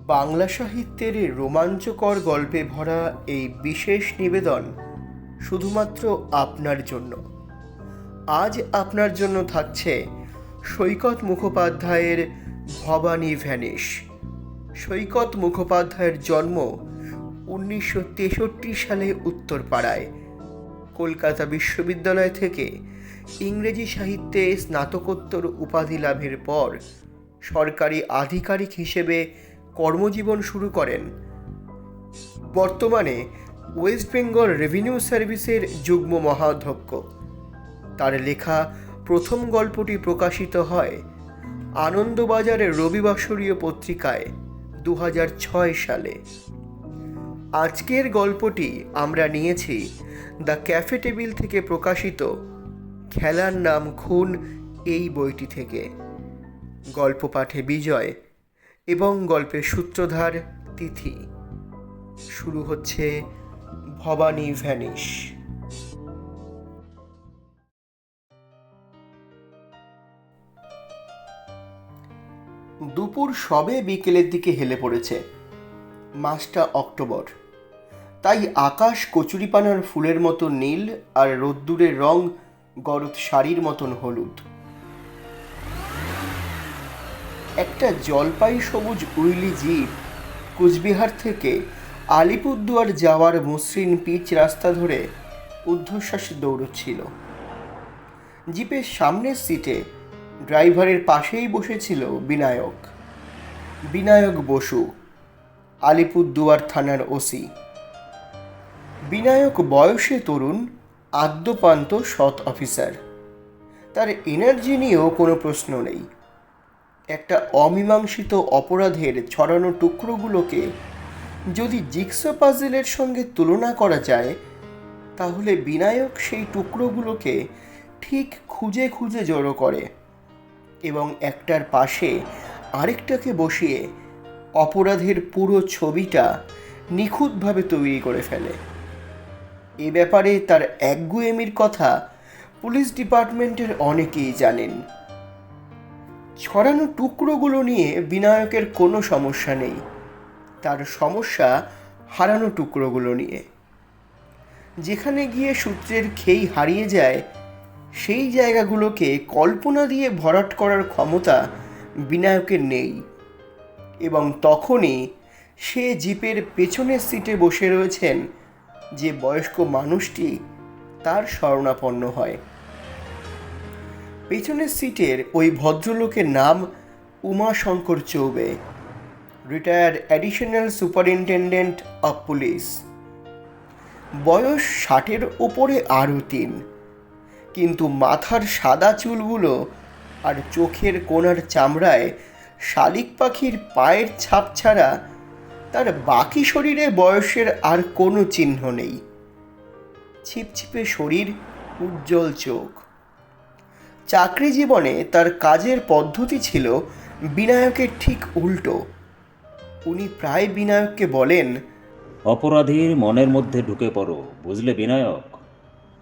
বাংলা সাহিত্যের রোমাঞ্চকর গল্পে ভরা এই বিশেষ নিবেদন শুধুমাত্র আপনার জন্য। আজ আপনার জন্য থাকছে সৈকত মুখোপাধ্যায়ের ভবানী ভ্যানিশ। সৈকত মুখোপাধ্যায়ের জন্ম 1963 সালে উত্তরপাড়ায়। কলকাতা বিশ্ববিদ্যালয় থেকে ইংরেজি সাহিত্যে স্নাতকোত্তর উপাধি লাভের পর সরকারি আধিকারিক হিসেবে কর্মজীবন শুরু করেন। বর্তমানে ওয়েস্ট বেঙ্গল রেভিনিউ সার্ভিসের যুগ্ম মহাধ্যক্ষ। তার লেখা প্রথম গল্পটি প্রকাশিত হয় আনন্দবাজারের রবিবাসরীয় পত্রিকায় 2006 সালে। আজকের গল্পটি আমরা নিয়েছি দ্য ক্যাফে টেবিল থেকে প্রকাশিত খেলার নাম খুন এই বইটি থেকে। গল্প পাঠে বিজয় এবং গল্পের সূত্রধার তিথি। শুরু হচ্ছে ভবানী ভ্যানিশ। দুপুর সবে বিকেলের দিকে হেলে পড়েছে। মাসটা অক্টোবর, তাই আকাশ কচুরিপানার ফুলের মতো নীল আর রোদ্দুরের রং গরদ শাড়ির মতন হলুদ। একটা জলপাই সবুজ উইলি জিপ কুচবিহার থেকে আলিপুরদুয়ার যাওয়ার মসৃণ পিচ রাস্তা ধরে ঊর্ধ্বশ্বাসে দৌড়চ্ছিল। জিপের সামনের সিটে ড্রাইভারের পাশেই বসেছিল বিনায়ক বসু, আলিপুরদুয়ার থানার ওসি। বিনায়ক বয়সে তরুণ, আদ্যপান্ত সৎ অফিসার। তার এনার্জি নিয়েও কোনো প্রশ্ন নেই। একটা অমীমাংসিত অপরাধের ছড়ানো টুকরোগুলোকে যদি জিগসো পাজেলের সঙ্গে তুলনা করা যায়, তাহলে বিনায়ক সেই টুকরোগুলোকে ঠিক খুঁজে খুঁজে জড়ো করে এবং একটার পাশে আরেকটাকে বসিয়ে অপরাধের পুরো ছবিটা নিখুঁতভাবে তৈরি করে ফেলে। এ ব্যাপারে তার একগুঁয়েমির কথা পুলিশ ডিপার্টমেন্টের অনেকেই জানেন। ছড়ানো টুকরোগুলো নিয়ে বিনায়কের কোনো সমস্যা নেই, তার সমস্যা হারানো টুকরোগুলো নিয়ে। যেখানে গিয়ে সূত্রের খেই হারিয়ে যায়, সেই জায়গাগুলোকে কল্পনা দিয়ে ভরাট করার ক্ষমতা বিনায়কের নেই। এবং তখনই সে জিপের পেছনের সিটে বসে রয়েছেন যে বয়স্ক মানুষটি তার শরণাপন্ন হয়। পেছনের সিটের ওই ভদ্রলোকের নাম Umashankar Choubey, retired additional superintendent of police. বয়স 60-এর ওপরে আরও 3, কিন্তু মাথার সাদা চুলগুলো আর চোখের কোণার চামড়ায় শালিক পাখির পায়ের ছাপ ছাড়া তার বাকি শরীরে বয়সের আর কোনো চিহ্ন নেই। ছিপছিপে শরীর, উজ্জ্বল চোখ। চাকরি জীবনে তার কাজের পদ্ধতি ছিল বিনায়কের ঠিক উল্টো। উনি প্রায় বিনায়ককে বলেন, অপরাধীর মনের মধ্যে ঢুকে পড়ো, বুঝলে বিনায়ক?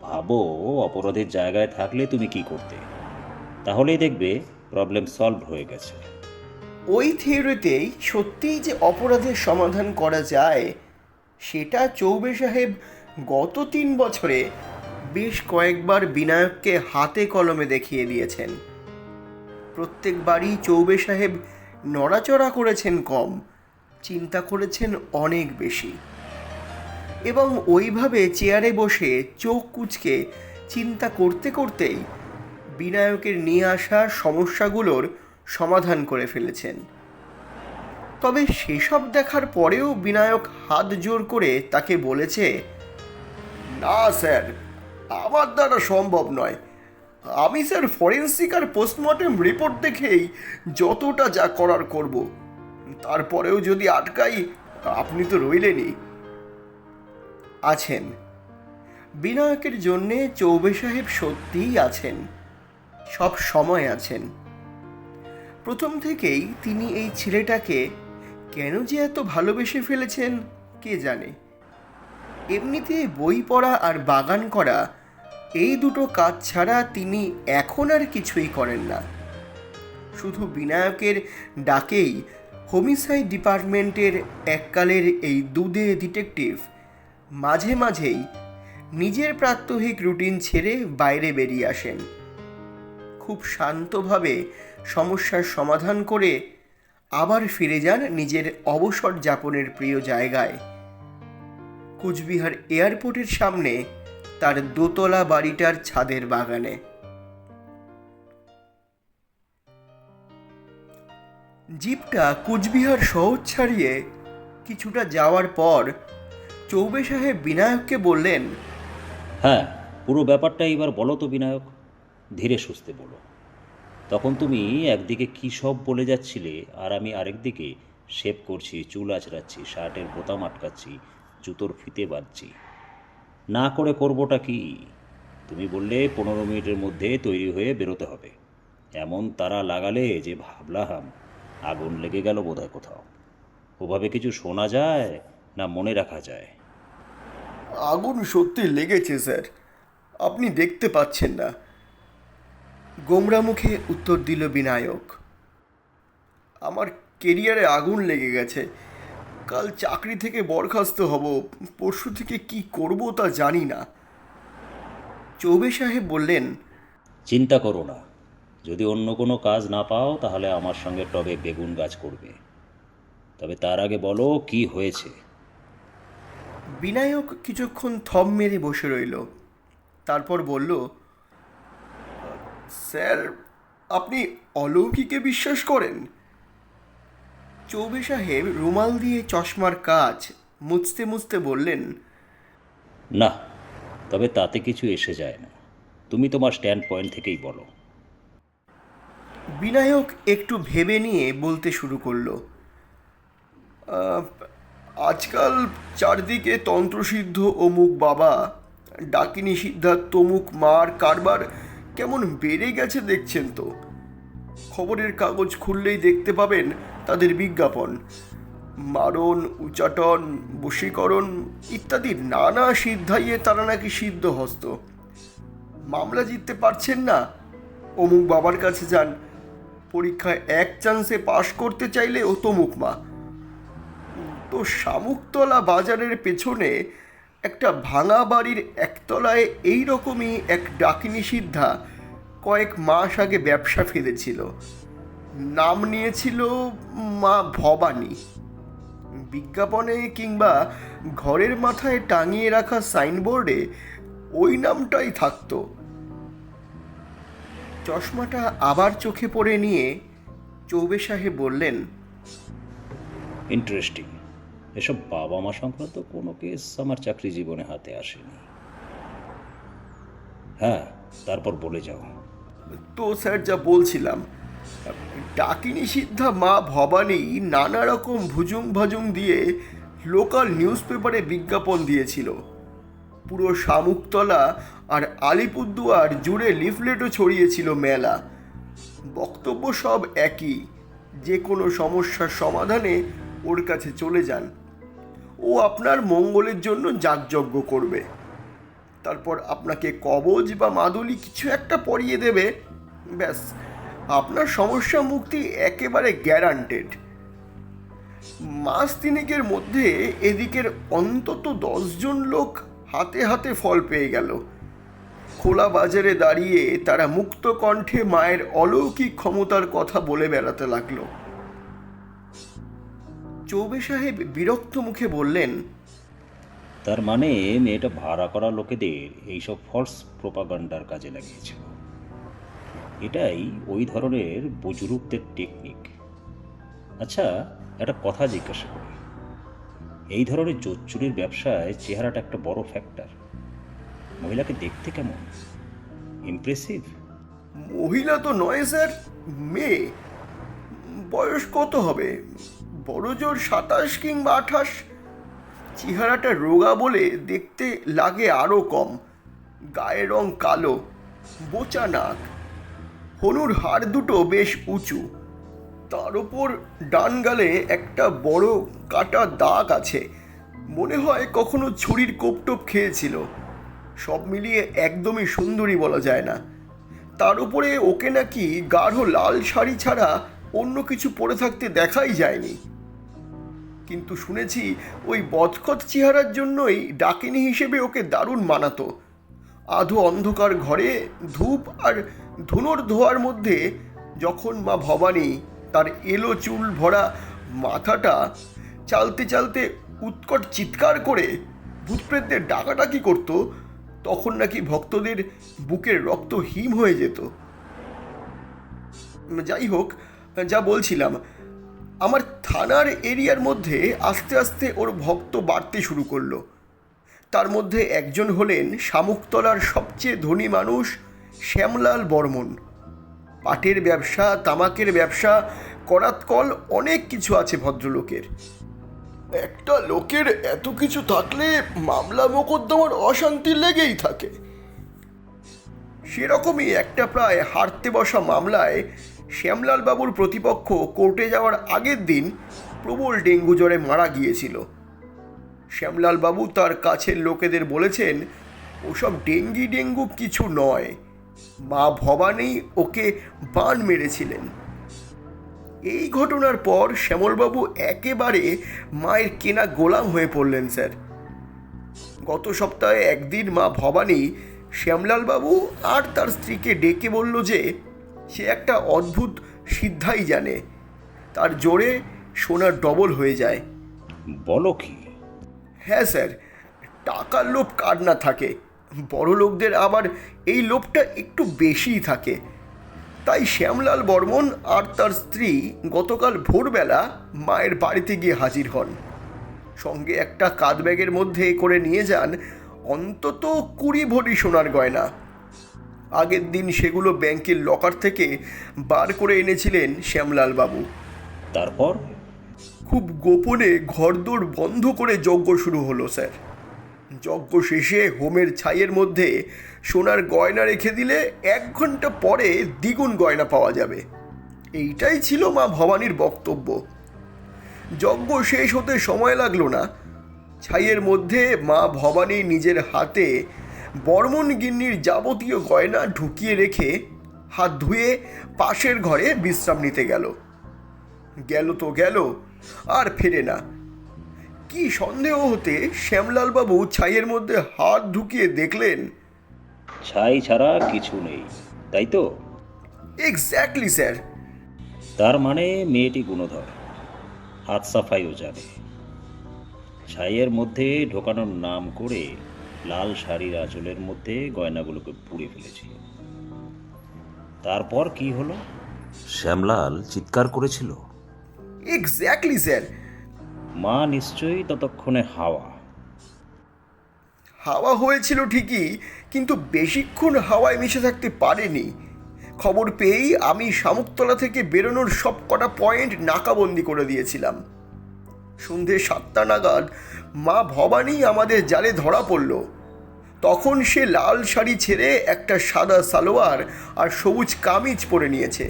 ভাবো অপরাধীর জায়গায় থাকলে তুমি কি করতে, তাহলেই দেখবে প্রবলেম সলভ হয়ে গেছে। ওই থিওরিতেই সত্যিই যে অপরাধের সমাধান করা যায়, সেটা চৌবে সাহেব গত 3 বছরে বেশ কয়েকবার বিনায়ককে হাতে কলমে দেখিয়ে দিয়েছেন। প্রত্যেকবারই চৌবে সাহেব নড়াচড়া করেছেন কম, চিন্তা করেছেন অনেক বেশি। এবং ওইভাবে চেয়ারে বসে চোখ কুঁচকে চিন্তা করতে করতেই বিনায়কের নিয়ে আসা সমস্যাগুলোর সমাধান করে ফেলেছেন। তবে সেসব দেখার পরেও বিনায়ক হাত জোর করে তাকে বলেছে, না স্যার, আমার দ্বারা সম্ভব নয়। আমি স্যার ফরেন্সিক আর পোস্টমর্টেম রিপোর্ট দেখেই যতটা যা করার করব। তারপরেও যদি আটকাই, আপনি তো রইলেনই। আছেন বিনায়কের জন্যে চৌবে সাহেব সত্যিই আছেন, সব সময় আছেন। প্রথম থেকেই তিনি এই ছেলেটাকে কেন যে এত ভালোবেসে ফেলেছেন কে জানে। এমনিতে বই পড়া আর বাগান করা, এই দুটো কাজ ছাড়া তিনি এখন আর কিছুই করেন না। শুধু বিনায়কের ডাকেই হোমিসাইড ডিপার্টমেন্টের এককালের এই দুধে ডিটেকটিভ মাঝে মাঝেই নিজের প্রাত্যহিক রুটিন ছেড়ে বাইরে বেরিয়ে আসেন। খুব শান্তভাবে সমস্যার সমাধান করে আবার ফিরে যান নিজের অবসর যাপনের প্রিয় জায়গায়, কোচবিহার এয়ারপোর্টের সামনে তার দোতলা বাড়িটার ছাদের বাগানে। জিপটা কোচবিহার শহর ছাড়িয়ে কিছুটা যাওয়ার পর চৌবে সাহেব বিনায়ককে বললেন, হ্যাঁ, পুরো ব্যাপারটা এবার বলো তো বিনায়ক, ধীরে সুস্থে বলো। তখন তুমি একদিকে কী সব বলে যাচ্ছিলে, আর আমি আরেকদিকে শেভ করছি, চুল আঁচড়াচ্ছি, শার্টের বোতাম আটকাচ্ছি, জুতোর ফিতে বাঁধছি। না করে করবোটা কি? তুমি বললে 15 মিনিটের মধ্যে তৈরি হয়ে বেরোতে হবে। এমন তারা লাগালে যে ভাবলাম আগুন লেগে গেল বোধহয় কোথাও। ওভাবে কিছু শোনা যায় না মনে রাখা যায়? আগুন সত্যি লেগেছে স্যার, আপনি দেখতে পাচ্ছেন না, গোমরা মুখে উত্তর দিল বিনায়ক। আমার কেরিয়ারে আগুন লেগে গেছে। কাল চাকরি থেকে বরখাস্ত হব, পরশু থেকে কি করব তা জানি না। চৌবে সাহেব বললেন, চিন্তা করো না, যদি অন্য কোনো কাজ না পাও তাহলে আমার সঙ্গে টবে বেগুন গাছ করবে। তবে তার আগে বলো কি হয়েছে। বিনায়ক কিছুক্ষণ থম মেরে বসে রইল, তারপর বলল, স্যার, আপনি অলৌকিকে বিশ্বাস করেন? চৌবে সাহেব রুমাল দিয়ে চশমার কাজ মুছতে মুছতে বললেন, না, তবে তাতে কিছু এসে যায় না। তুমি তোমার স্ট্যান্ড পয়েন্ট থেকেই বলো। বিনায়ক একটু ভেবে নিয়ে বলতে শুরু করলো, "আহ, আজকাল চারদিকে তন্ত্রসিদ্ধ অমুক বাবা, ডাকিনী সিদ্ধার তমুক মার কারবার কেমন বেড়ে গেছে দেখছেন তো। খবরের কাগজ খুললেই দেখতে পাবেন তাদের বিজ্ঞাপন। মারণ, উচাটন, বশীকরণ ইত্যাদি নানা সিদ্ধাইয়ে তারা নাকি সিদ্ধহস্ত। মামলা জিততে পারছেন না, অমুক বাবার কাছে যান। পরীক্ষায় এক চান্সে পাশ করতে চাইলে ও তমুক মা। তো শামুকতলা বাজারের পেছনে একটা ভাঙা বাড়ির একতলায় এই রকমই এক ডাকিনী সিদ্ধা কয়েক মাস আগে ব্যবসা ফেলেছিল। নাম নিয়েছিল মা ভবানী। বিজ্ঞাপনে কিংবা ঘরের মাথায় টাঙিয়ে রাখা সাইনবোর্ডে ওই নামটাই থাকতো। চশমাটা আবার চোখে পড়ে নিয়ে চৌবে সাহেব বললেন, ইন্টারেস্টিং। এসব বাবা মা সংক্রান্ত কোনো কেস আমার চাকরি জীবনে হাতে আসেনি। হ্যাঁ, তারপর বলে যাও। তো স্যার, যা বলছিলাম, ডাকিনী সিদ্ধা মা ভবানী নানা রকম ভুজুং ভাজুং দিয়ে লোকাল নিউজ পেপারে বিজ্ঞাপন দিয়েছিল। পুরো শামুকতলা আর আলিপুরদুয়ার জুড়ে লিফলেটও ছড়িয়েছিল মেলা। বক্তব্য সব একই, যে কোনো সমস্যার সমাধানে ওর কাছে চলে যান, ও আপনার মঙ্গলের জন্য যাগযজ্ঞ করবে। তারপর আপনাকে কবজ বা মাদুলি কিছু একটা পরিয়ে দেবে, ব্যাস, আপনার সমস্যা মুক্তি একেবারে গ্যারান্টেড। মাস তিনেকের মধ্যে এদিকের অন্তত 10 জন লোক হাতে হাতে ফল পেয়ে গেল। খোলা বাজারে দাঁড়িয়ে তারা মুক্ত কণ্ঠে মায়ের অলৌকিক ক্ষমতার কথা বলে বেড়াতে লাগলো। চৌবে সাহেব বিরক্ত মুখে বললেন, তার মানে মেয়েটা ভাড়া করা লোকেদের এইসব ফলস প্রোপাগান্ডার কাজে লাগিয়েছিল। এটাই ওই ধরনের বুজরুকদের টেকনিক। আচ্ছা, একটা কথা জিজ্ঞাসা করি, এই ধরনের জোচ্চুরির ব্যবসায় চেহারাটা একটা বড় ফ্যাক্টর। মহিলাকে দেখতে কেমন? ইমপ্রেসিভ? মহিলা তো নয় স্যার, মেয়ে। বয়স কত হবে? বড় জোর 27 কিংবা 28। চেহারাটা রোগা বলে দেখতে লাগে আরও কম। গায়ের রং কালো, বোচা নাক, হনুর হাড় দুটো বেশ উঁচু। তার ওপর ডান গালে একটা বড় কাটা দাগ আছে, মনে হয় কখনো ছুরির কোপটোপ খেয়েছিল। সব মিলিয়ে একদমই সুন্দরী বলা যায় না। তার উপরে ওকে নাকি গাঢ় লাল শাড়ি ছাড়া অন্য কিছু পরে থাকতে দেখাই যায়নি। কিন্তু শুনেছি ওই বদখত চেহারার জন্যই ডাকিনী হিসেবে ওকে দারুণ মানাতো। আধো অন্ধকার ঘরে ধূপ আর ধুনোর ধোয়ার মধ্যে যখন মা ভবানী তার এলো চুল ভরা মাথাটা চালতে চালতে উৎকট চিৎকার করে ভূতপ্রেতদের ডাকাডাকি করতো, তখন নাকি ভক্তদের বুকের রক্ত হিম হয়ে যেত। যাই হোক, যা বলছিলাম, আমার থানার এরিয়ার মধ্যে আস্তে আস্তে ওর ভক্ত বাড়তে শুরু করলো। তার মধ্যে একজন হলেন শামুকতলার সবচেয়ে ধনী মানুষ শ্যামলাল বর্মন। পাটের ব্যবসা, তামাকের ব্যবসা, করাতকল, অনেক কিছু আছে ভদ্রলোকের। একটা লোকের এত কিছু থাকলে মামলা মোকদ্দমার অশান্তি লেগেই থাকে। সেরকমই একটা প্রায় হারতে বসা মামলায় শ্যামলাল বাবুর প্রতিপক্ষ কোর্টে যাওয়ার আগের দিন প্রবল ডেঙ্গু জ্বরে মারা গিয়েছিল। শ্যামলাল বাবু তার কাছের লোকেদের বলেছেন ওসব ডেঙ্গু কিছু নয়, মা ভবানী ওকে বান মেরেছিলেন। এই ঘটনার পর শ্যামলবাবু একেবারে মায়ের কেনা গোলাম হয়ে পড়লেন স্যার। গত সপ্তাহে একদিন মা ভবানী শ্যামলালবাবু আর তার স্ত্রীকে ডেকে বলল যে সে একটা অদ্ভুত সিদ্ধাই জানে, তার জোরে সোনার ডবল হয়ে যায়। বলো কি? হ্যাঁ স্যার, টাকার লোভ কার না থাকে, বড় লোকদের আবার এই লোভটা একটু বেশিই থাকে। তাই শ্যামলাল বর্মন আর তার স্ত্রী গতকাল ভোরবেলা মায়ের বাড়িতে গিয়ে হাজির হন। সঙ্গে একটা কাঁধ ব্যাগের মধ্যে করে নিয়ে যান অন্তত 20 ভরি সোনার গয়না। আগের দিন সেগুলো ব্যাংকের লকার থেকে বার করে এনেছিলেন শ্যামলাল বাবু। তারপর? খুব গোপনে ঘরদোর বন্ধ করে যজ্ঞ শুরু হলো স্যার। যজ্ঞ শেষে হোমের ছাইয়ের মধ্যে সোনার গয়না রেখে দিলে 1 ঘন্টা পরে দ্বিগুণ গয়না পাওয়া যাবে, এইটাই ছিল মা ভবানীর বক্তব্য। যজ্ঞ শেষ হতে সময় লাগলো না, ছাইয়ের মধ্যে মা ভবানী নিজের হাতে বর্মন গিন্নির যাবতীয় গয়না ঢুকিয়ে রেখে হাত ধুয়ে পাশের ঘরে বিশ্রাম নিতে গেল। গেল তো গেল, আর ফেরে না। কি সন্দেহ হতে শ্যামলালবাবু ছাইয়ের মধ্যে হাত ঢুকিয়ে দেখলেন ছাই ছাড়া কিছু নেই, তাই তো? Exactly sir. তার মানে মেয়েটি গুণধর, হাত সাফাইও জানে। ছাইয়ের মধ্যে ঢোকানোর নাম করে লাল শাড়ির আঁচলের মধ্যে গয়নাগুলোকে পুড়ে ফেলেছিল। তারপর কি হলো? শ্যামলাল চিৎকার করেছিল। Exactly sir. মা নিশ্চয়ই ততক্ষণে হাওয়া। হাওয়া হয়েছিল ঠিকই, কিন্তু বেশিক্ষণ হাওয়ায় মিশে থাকতে পারেনি। খবর পেয়েই আমি শামুকতলা থেকে বেরোনোর সব কটা পয়েন্ট নাকাবন্দি করে দিয়েছিলাম। সন্ধে 7টা নাগাদ মা ভবানী আমাদের জালে ধরা পড়ল। তখন সে লাল শাড়ি ছেড়ে একটা সাদা সালোয়ার আর সবুজ কামিজ পরে নিয়েছে।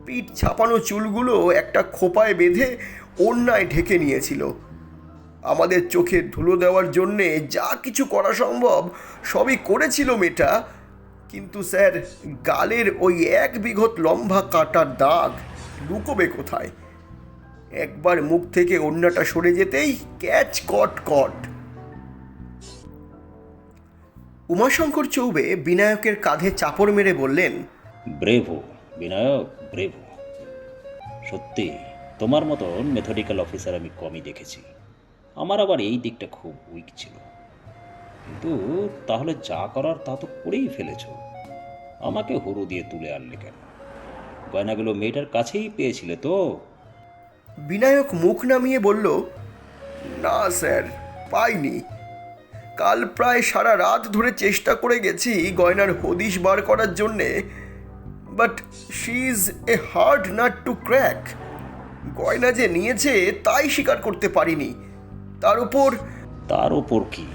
পিঠ ছাপানো চুলগুলো একটা খোপায় বেঁধে ওড়নায় ঢেকে নিয়েছিল। আমাদের চোখে ধুলো দেওয়ার জন্যে যা কিছু করা সম্ভব সবই করেছিল মেয়েটা, কিন্তু স্যার গালের ওই 1 বিঘত লম্বা কাটার দাগ লুকোবে কোথায়? একবার মুখ থেকে ওড়নাটা সরে যেতেই ক্যাচ কট কট। উমাশঙ্কর চৌবে বিনায়কের কাঁধে চাপড় মেরে বললেন, ব্রেভো বিনায়ক, ব্রেভো। সত্যি তোমার মতন মেথডিক্যাল অফিসার আমি কমই দেখেছি। আমার আবার এই দিকটা খুব উইক ছিল। কিন্তু তাহলে যা করার তা তো করেই ফেলেছ। আমাকে হুরু দিয়ে তুলে আনলে কেন? গয়নাগুলো মেয়েটার কাছেই পেয়েছিলে তো? বিনায়ক মুখ নামিয়ে বলল, না স্যার, পাইনি। কাল প্রায় সারা রাত ধরে চেষ্টা করে গেছি গয়নার হদিশ বার করার জন্যে, but she is a hard nut two crack. গয়না যে নিয়েছে তাই স্বীকার করতে পারিনি। তার উপর কি?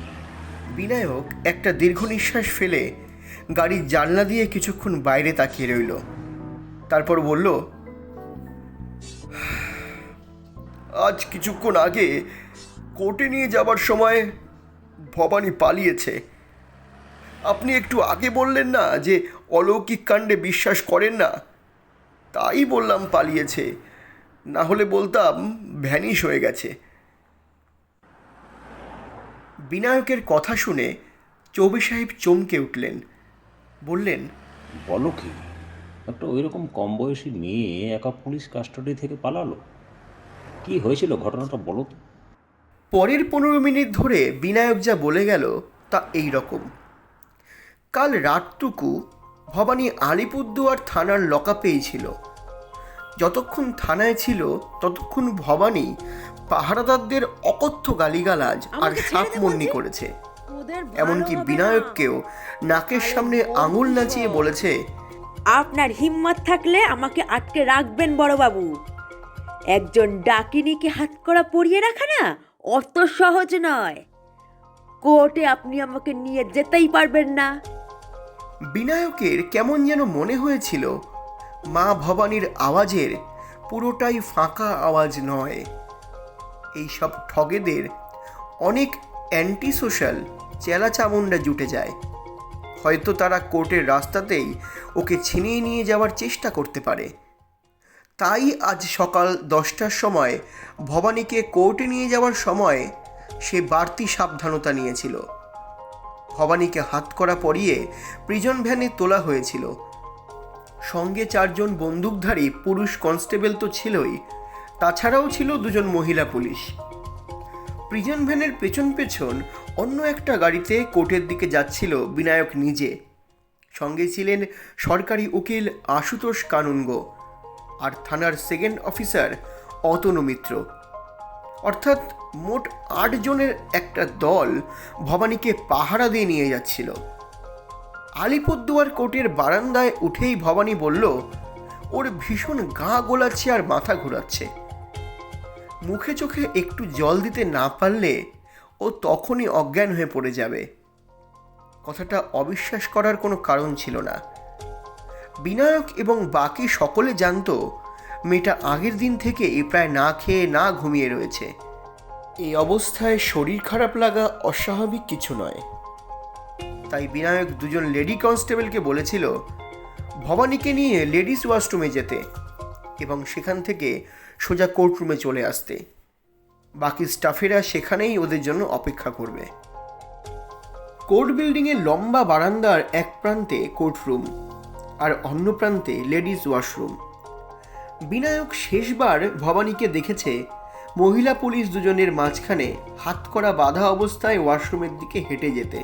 বিনায়ক একটা দীর্ঘ নিঃশ্বাস ফেলে গাড়ির জানলা দিয়ে কিছুক্ষণ বাইরে তাকিয়ে রইল। তারপর বলল, আজ কিছুক্ষণ আগে কোর্টে নিয়ে যাবার সময় ভবানী পালিয়েছে। আপনি একটু আগে বললেন না যে অলৌকিক কাণ্ডে বিশ্বাস করেন না? তাই বললাম পালিয়েছে, না হলে বলতাম ভ্যানিশ হয়ে গেছে। বিনায়কের কথা শুনে চৌবে সাহেব চমকে উঠলেন, বললেন, বলো কি, একটা ওইরকম কম বয়সী মেয়ে একা পুলিশ কাস্টাডি থেকে পালালো? কি হয়েছিল ঘটনাটা বলো তো। পরের 15 মিনিট ধরে বিনায়ক যা বলে গেল তা এই রকম। কাল রাতটুকু ভবানী আলিপুরদুয়ার থানার লকআপেই ছিল। যতক্ষণ থানায় ছিল ততক্ষণ ভবানী পাহারাদারদের অকথ্য গালিগালাজ আর সাপমন্নি করেছে। এমনকি বিনায়ককেও নাকের সামনে আঙুল নাচিয়ে বলেছে, আপনার হিম্মত থাকলে আমাকে আটকে রাখবেন বড়বাবু। একজন ডাকিনীকে হাতকড়া পরিয়ে রাখা না অত সহজ নয়। কোর্টে আপনি আমাকে নিয়ে যেতেই পারবেন না। বিনায়কের কেমন যেন মনে হয়েছিল মা ভবানীর আওয়াজের পুরোটাই ফাঁকা আওয়াজ নয়। এইসব ঠগেদের অনেক অ্যান্টি সোশ্যাল চেলাচামুন্ডা জুটে যায়। হয়তো তারা কোর্টের রাস্তাতেই ওকে ছিনিয়ে নিয়ে যাওয়ার চেষ্টা করতে পারে। তাই আজ সকাল 10টার সময় ভবানীকে কোর্টে নিয়ে যাওয়ার সময় সে বাড়তি সাবধানতা নিয়েছিল। ভবানীকে হাতকড়া পরিয়ে প্রিজন ভ্যানে তোলা হয়েছিল। সঙ্গে 4 জন বন্দুকধারী পুরুষ কনস্টেবল তো ছিলই, তাছাড়াও ছিল 2 জন মহিলা পুলিশ। প্রিজন ভ্যানের পেছন পেছন অন্য একটা গাড়িতে কোর্টের দিকে যাচ্ছিল বিনায়ক নিজে। সঙ্গে ছিলেন সরকারি উকিল আশুতোষ কানুনগো আর থানার সেকেন্ড অফিসার অতনু মিত্র। অর্থাৎ মোট 8 জনের একটা দল ভবানীকে পাহারা দিয়ে নিয়ে যাচ্ছিল। আলিপুরদুয়ার কোর্টের বারান্দায় উঠেই ভবানী বলল ওর ভীষণ গা গোলাচ্ছে আর মাথা ঘোরাচ্ছে। মুখে চোখে একটু জল দিতে না পারলে ও তখনই অজ্ঞান হয়ে পড়ে যাবে। কথাটা অবিশ্বাস করার কোনো কারণ ছিল না। বিনায়ক এবং বাকি সকলে জানতো মেয়েটা আগের দিন থেকে প্রায় না খেয়ে না ঘুমিয়ে রয়েছে। এই অবস্থায় শরীর খারাপ লাগা অস্বাভাবিক কিছু নয়। তাই বিনায়ক 2 জন লেডি কনস্টেবলকে বলেছিল ভবানীকে নিয়ে লেডিস ওয়াশরুমে যেতে এবং সেখান থেকে সোজা কোর্টরুমে চলে আসতে। বাকি স্টাফেরা সেখানেই ওদের জন্য অপেক্ষা করবে। কোর্ট বিল্ডিংয়ের লম্বা বারান্দার এক প্রান্তে কোর্টরুম আর অন্য প্রান্তে লেডিস ওয়াশরুম। বিনায়ক শেষবার ভবানীকে দেখেছে মহিলা পুলিশ 2 জনের মাঝখানে হাতকড়া বাঁধা অবস্থায় ওয়াশরুমের দিকে হেঁটে যেতে।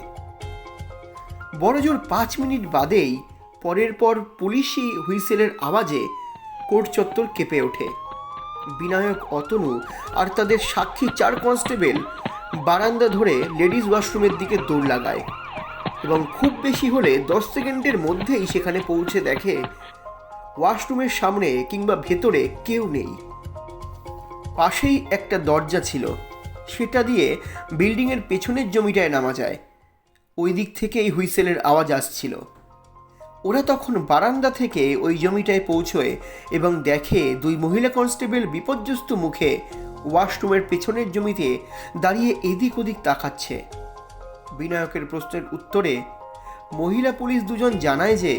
বড়জোর 5 মিনিট বাদেই পরের পর পুলিশি হুইসেলের আওয়াজে কোর্ট চত্বর কেঁপে ওঠে। বিনায়ক, অতনু আর তাদের সাক্ষী 4 কনস্টেবল বারান্দা ধরে লেডিস ওয়াশরুমের দিকে দৌড় লাগায় এবং খুব বেশি হলে 10 সেকেন্ডের মধ্যেই সেখানে পৌঁছে দেখে ওয়াশরুমের সামনে কিংবা ভেতরে কেউ নেই। পাশেই একটা দরজা ছিল, সেটা দিয়ে বিল্ডিংয়ের পেছনের জমিটায় নামা যায়। ওই দিক থেকে এই হুইসেলের আওয়াজ আসছিল। ওরা তখন বারান্দা থেকে ওই জমিটায় পৌঁছয় এবং দেখে 2 মহিলা কনস্টেবল বিপর্যস্ত মুখে ওয়াশরুমের পেছনের জমিতে দাঁড়িয়ে এদিক ওদিক তাকাচ্ছে। বিনায়কের প্রশ্নের উত্তরে মহিলা পুলিশ 2 জন জানায় যে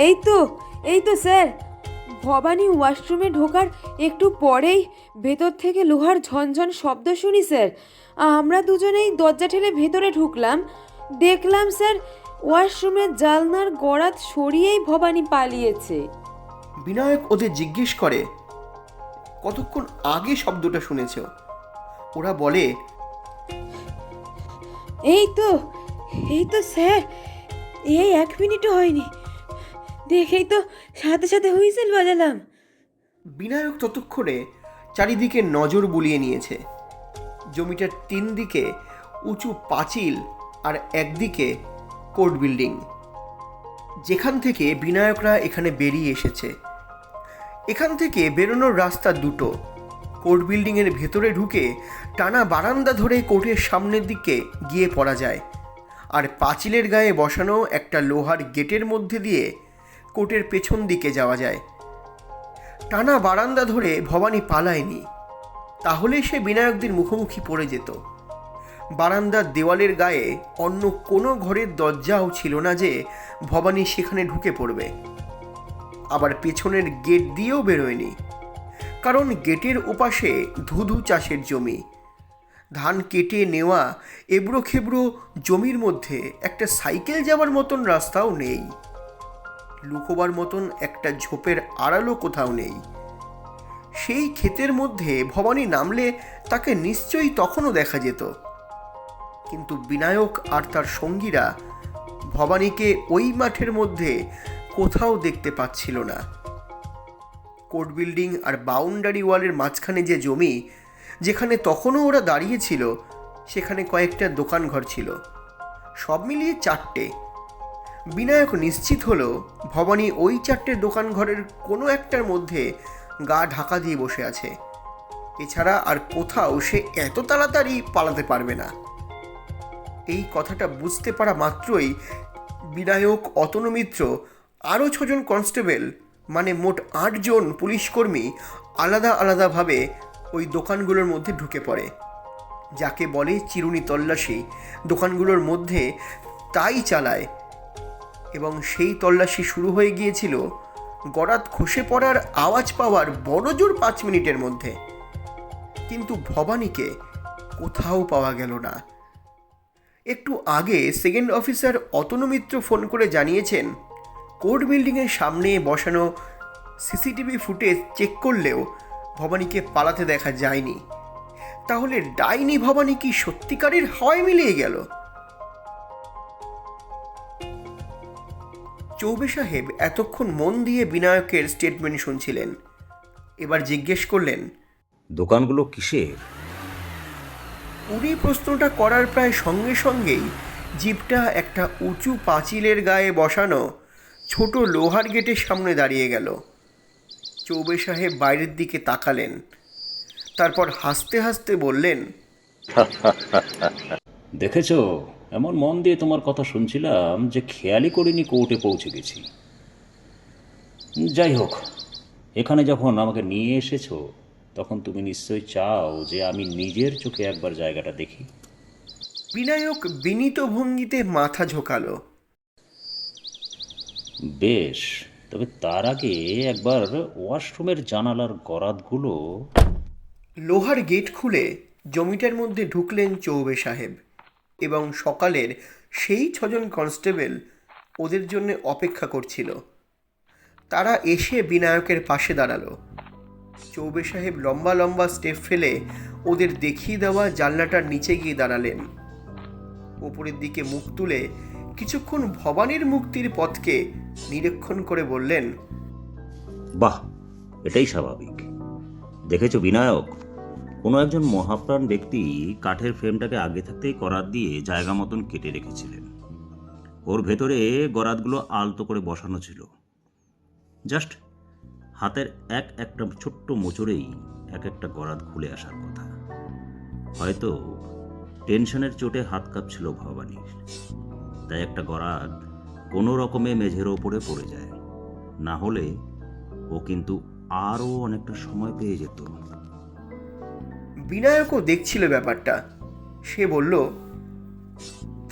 এই তো স্যার, ভবানী ওয়াশরুমে ঢোকার একটু পরেই ভেতর থেকে লোহার ঝনঝন শব্দ শুনি স্যার। আমরা দুজনেই দরজা ঠেলে ভেতরে ঢুকলাম, দেখলাম স্যার ওয়াশরুমের জালনার গড়াত সরিয়েই ভবানী পালিয়েছে। বিনায়ক ওদের জিজ্ঞেস করে কতক্ষণ আগে শব্দটা শুনেছ? ওরা বলে এই তো স্যার, এই 1 মিনিটও হয়নি, দেখেই তো সাথে সাথে হুইসেল বাজালাম। বিনায়ক ততক্ষণে চারিদিকে নজর বুলিয়ে নিয়েছে। জমিটার 3 দিকে উঁচু পাঁচিল আর একদিকে কোর্ট বিল্ডিং, যেখান থেকে বিনায়করা এখানে বেরিয়ে এসেছে। এখান থেকে বেরোনোর রাস্তা 2টো। কোর্ট বিল্ডিংয়ের ভেতরে ঢুকে টানা বারান্দা ধরে কোর্টের সামনের দিকে গিয়ে পড়া যায়, আর পাঁচিলের গায়ে বসানো একটা লোহার গেটের মধ্যে দিয়ে কোর্টের পেছন দিকে যাওয়া যায়। টানা বারান্দা ধরে ভবানী পালায়নি, তাহলে সে বিনায়কদের মুখোমুখি পড়ে যেত। বারান্দার দেওয়ালের গায়ে অন্য কোনো ঘরের দরজাও ছিল না যে ভবানী সেখানে ঢুকে পড়বে। আবার পেছনের গেট দিয়েও বেরোয়নি, কারণ গেটের ওপাশে ধুধু চাষের জমি। ধান কেটে নেওয়া এবড়ো খেবড়ো জমির মধ্যে একটা সাইকেল যাওয়ার মতন রাস্তাও নেই, লুকোবার মতন একটা ঝোপের আড়ালও কোথাও নেই। সেই ক্ষেতের মধ্যে ভবানী নামলে তাকে নিশ্চয়ই তখনও দেখা যেত, কিন্তু বিনায়ক আর তার সঙ্গীরা ভবানীকে ওই মাঠের মধ্যে কোথাও দেখতে পাচ্ছিল না। কোর্ট বিল্ডিং আর বাউন্ডারি ওয়ালের মাঝখানে যে জমি, যেখানে তখনও ওরা দাঁড়িয়েছিল, সেখানে কয়েকটা দোকানঘর ছিল, সব মিলিয়ে 4টে। বিনায়ক নিশ্চিত হলো ভবানী ওই 4টে দোকানঘরের কোনো একটার মধ্যে গা ঢাকা দিয়ে বসে আছে। এছাড়া আর কোথাও সে এত তাড়াতাড়ি পালাতে পারবে না। এই কথাটা বুঝতে পারা মাত্রই বিনায়ক, অতনু মিত্র, আরও 6জন কনস্টেবল, মানে মোট 8 জন পুলিশকর্মী আলাদা আলাদাভাবে ওই দোকানগুলোর মধ্যে ঢুকে পড়ে। যাকে বলে চিরুনি তল্লাশি দোকানগুলোর মধ্যে তাই চালায়, এবং সেই তল্লাশি শুরু হয়ে গিয়েছিল গরাদ খসে পড়ার আওয়াজ পাওয়ার বড়জোর 5 মিনিটের মধ্যে। কিন্তু ভবানীকে কোথাও পাওয়া গেল না। একটু আগে সেকেন্ড অফিসার অতনু মিত্র ফোন করে জানিয়েছেন, কোর্ট বিল্ডিংয়ের সামনে বসানো সিসিটিভি ফুটেজ চেক করলেও ভবানীকে পালাতে দেখা যায়নি। তাহলে ডাইনি ভবানী কি সত্যিকারের হাওয়ায় মিলিয়ে গেল? চৌবে সাহেব এতক্ষণ মন দিয়ে বিনায়কের স্টেটমেন্ট শুনছিলেন। এবার জিজ্ঞেস করলেন, দোকানগুলো কিসের? উনি প্রশ্নটা করার প্রায় সঙ্গে সঙ্গেই জিপটা একটা উঁচু পাঁচিলের গায়ে বসানো ছোট লোহার গেটের সামনে দাঁড়িয়ে গেল। চৌবে সাহেব বাইরের দিকে তাকালেন, তারপর হাসতে হাসতে বললেন, দেখেছো, এমন মন দিয়ে তোমার কথা শুনছিলাম যে খেয়ালই করিনি কোর্টে পৌঁছে গেছি। যাই হোক, এখানে যখন আমাকে নিয়ে এসেছো, তখন তুমি নিশ্চয়ই চাও যে আমি নিজের চোখে একবার জায়গাটা দেখি। বিনায়ক বিনীত ভঙ্গিতে মাথা ঝোঁকালো। বেশ, তবে তার আগে একবার ওয়াশরুমের জানালার গরাদগুলো। লোহার গেট খুলে জমিটার মধ্যে ঢুকলেন চৌবে সাহেব, এবং সকালের সেই 6জন কনস্টেবল ওদের জন্য অপেক্ষা করছিল। তারা এসে বিনায়কের পাশে দাঁড়ালো। চৌবে সাহেব লম্বা লম্বা স্টেপ ফেলে ওদের দেখিয়ে দেওয়া জানলাটার নিচে গিয়ে দাঁড়ালেন। ওপরের দিকে মুখ তুলে কিছুক্ষণ ভবানীর মুক্তির পথকে নিরীক্ষণ করে বললেন, বাহ, এটাই স্বাভাবিক। দেখেছো বিনায়ক, কোনো একজন মহাপ্রাণ ব্যক্তি কাঠের ফ্রেমটাকে আগে থাকতেই করাত দিয়ে জায়গা মতন কেটে রেখেছিলেন। ওর ভেতরে গরাদগুলো আলতো করে বসানো ছিল। জাস্ট হাতের একটা ছোট্ট মোচড়েই এক একটা গরাদ খুলে আসার কথা। হয়তো টেনশনের চোটে হাত কাঁপছিল ভবানীর, তাই একটা গরাদ কোনো রকমে মেঝের ওপরে পড়ে যায়। না হলে ও কিন্তু আরও অনেকটা সময় পেয়ে যেত। বিনায়কও দেখছিল ব্যাপারটা। সে বলল,